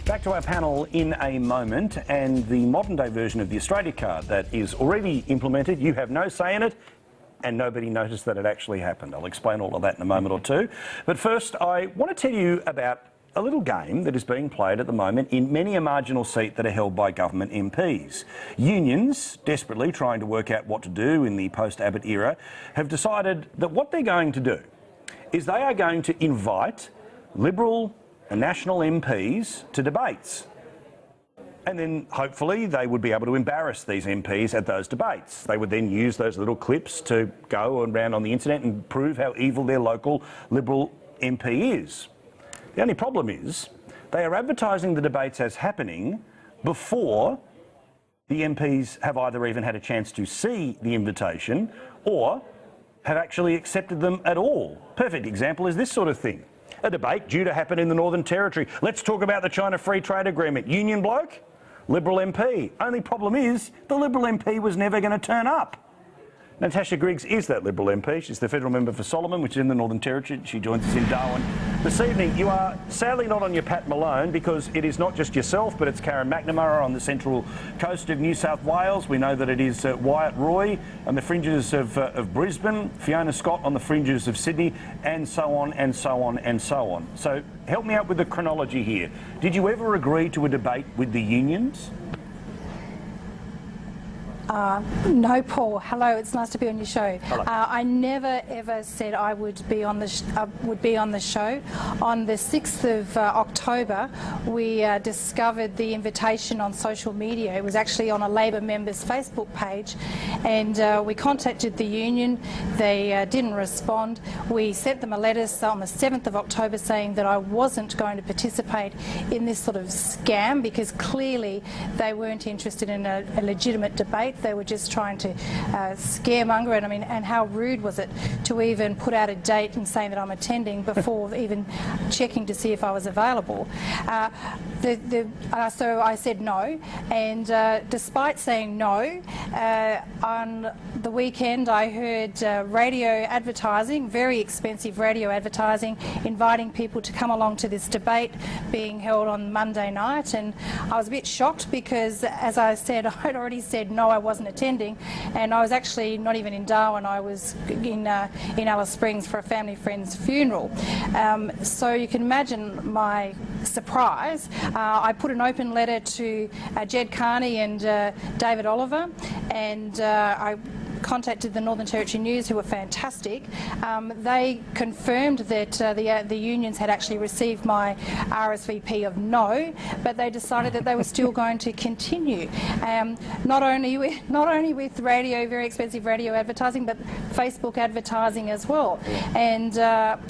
Back to our panel in a moment, and the modern-day version of the Australia card that is already implemented. You have no say in it, and nobody noticed that it actually happened. I'll explain all of that in a moment or two. But first, I want to tell you about a little game that is being played at the moment in many a marginal seat that are held by government MPs. Unions, desperately trying to work out what to do in the post-Abbott era, have decided that what they're going to do is they are going to invite Liberal and National MPs to debates. And then hopefully they would be able to embarrass these MPs at those debates. They would then use those little clips to go around on the internet and prove how evil their local Liberal MP is. The only problem is they are advertising the debates as happening before the MPs have either even had a chance to see the invitation or have actually accepted them at all. Perfect example is this sort of thing. A debate due to happen in the Northern Territory. Let's talk about the China Free Trade Agreement. Union bloke, Liberal MP. Only problem is the Liberal MP was never going to turn up. Natasha Griggs is that Liberal MP. She's the federal member for Solomon, which is in the Northern Territory. She joins us in Darwin this evening. You are sadly not on your Pat Malone because it is not just yourself, but it's Karen McNamara on the central coast of New South Wales. We know that it is Wyatt Roy on the fringes of Brisbane, Fiona Scott on the fringes of Sydney, and so on and so on and so on. So help me out with the chronology here. Did you ever agree to a debate with the unions? No, Paul. Hello, it's nice to be on your show. Hello. I never ever said I would be on the show. On the 6th of October, we discovered the invitation on social media. It was actually on a Labor member's Facebook page, and we contacted the union. They didn't respond. We sent them a letter on the 7th of October saying that I wasn't going to participate in this sort of scam because clearly they weren't interested in a legitimate debate. They were just trying to scaremonger it. I mean, and how rude was it to even put out a date and saying that I'm attending before even checking to see if I was available. So I said no, and despite saying no, on the weekend I heard radio advertising, very expensive radio advertising, inviting people to come along to this debate being held on Monday night, and I was a bit shocked because, as I said, I'd already said no, I wasn't attending, and I was actually not even in Darwin. I was in Alice Springs for a family friend's funeral. So you can imagine my surprise. I put an open letter to Jed Carney and David Oliver, and I contacted the Northern Territory News, who were fantastic. They confirmed that the unions had actually received my RSVP of no, but they decided that they were still going to continue. Not only with radio, very expensive radio advertising, but Facebook advertising as well. And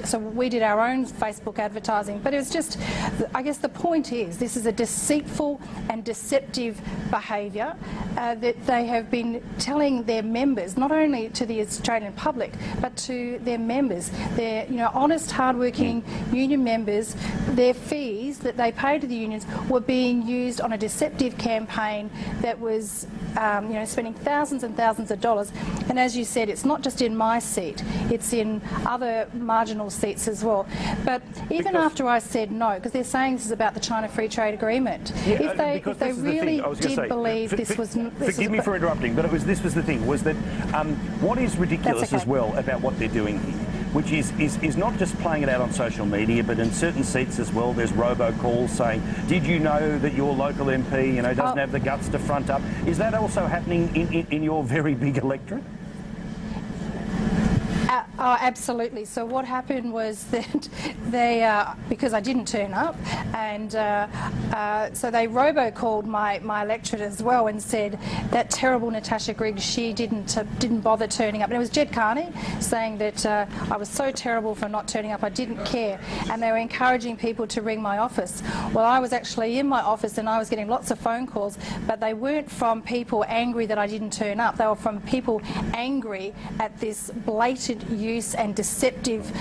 so we did our own Facebook advertising. But it was just, I guess the point is, this is a deceitful and deceptive behaviour that they have been telling their members, not only to the Australian public, but to their members, their honest, hard-working union members. Their fees that they pay to the unions were being used on a deceptive campaign that was, spending thousands and thousands of dollars. And as you said, it's not just in my seat; it's in other marginal seats as well. But even after I said no, because they're saying this is about the China Free Trade Agreement, if they really did believe this was... Forgive me for interrupting, but this was the thing, was that what is ridiculous as well about what they're doing here, which is not just playing it out on social media, but in certain seats as well, there's robocalls saying, did you know that your local MP, doesn't have the guts to front up? Is that also happening in your very big electorate? Absolutely. So what happened was that they, because I didn't turn up, and so they robocalled my electorate as well and said that terrible Natasha Griggs, she didn't bother turning up. And it was Jed Carney saying that I was so terrible for not turning up, I didn't care, and they were encouraging people to ring my office. Well, I was actually in my office and I was getting lots of phone calls, but they weren't from people angry that I didn't turn up. They were from people angry at this blatant abuse and deceptive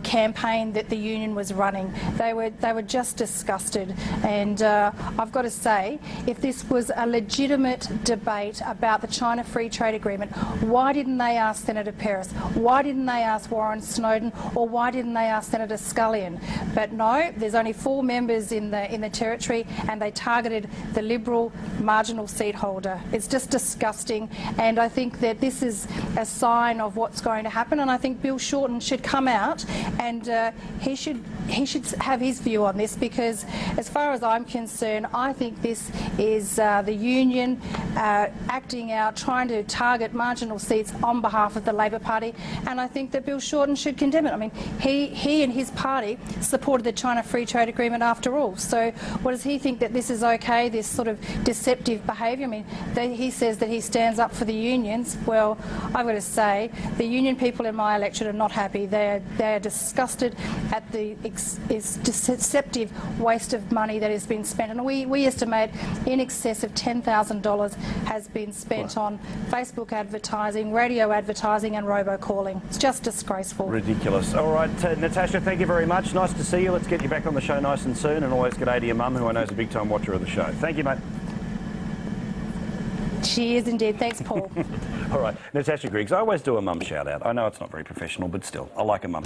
campaign that the union was running. They were just disgusted, and I've got to say, if this was a legitimate debate about the China Free Trade Agreement, why didn't they ask Senator Peris? Why didn't they ask Warren Snowden? Or why didn't they ask Senator Scullion? But no, there's only 4 members in the territory, and they targeted the Liberal marginal seat holder. It's just disgusting, and I think that this is a sign of what's going to happen, and I think Bill Shorten should come out and he should have his view on this, because as far as I'm concerned, I think this is the union acting out, trying to target marginal seats on behalf of the Labor Party, and I think that Bill Shorten should condemn it. I mean, he and his party supported the China Free Trade Agreement after all, so what does he think, that this is okay, this sort of deceptive behaviour? I mean, he says that he stands up for the unions. Well, I've got to say, the union people in my electorate are not happy. They're disgusted at the deceptive waste of money that has been spent, and we estimate in excess of $10,000 has been spent on Facebook advertising, radio advertising and robocalling. It's just disgraceful. Ridiculous. All right, Natasha, thank you very much. Nice to see you. Let's get you back on the show nice and soon, and always g'day to your mum, who I know is a big time watcher of the show. Thank you, mate. She is indeed. Thanks, Paul. All right, Natasha Griggs, I always do a mum shout out. I know it's not very professional, but still, I like a mum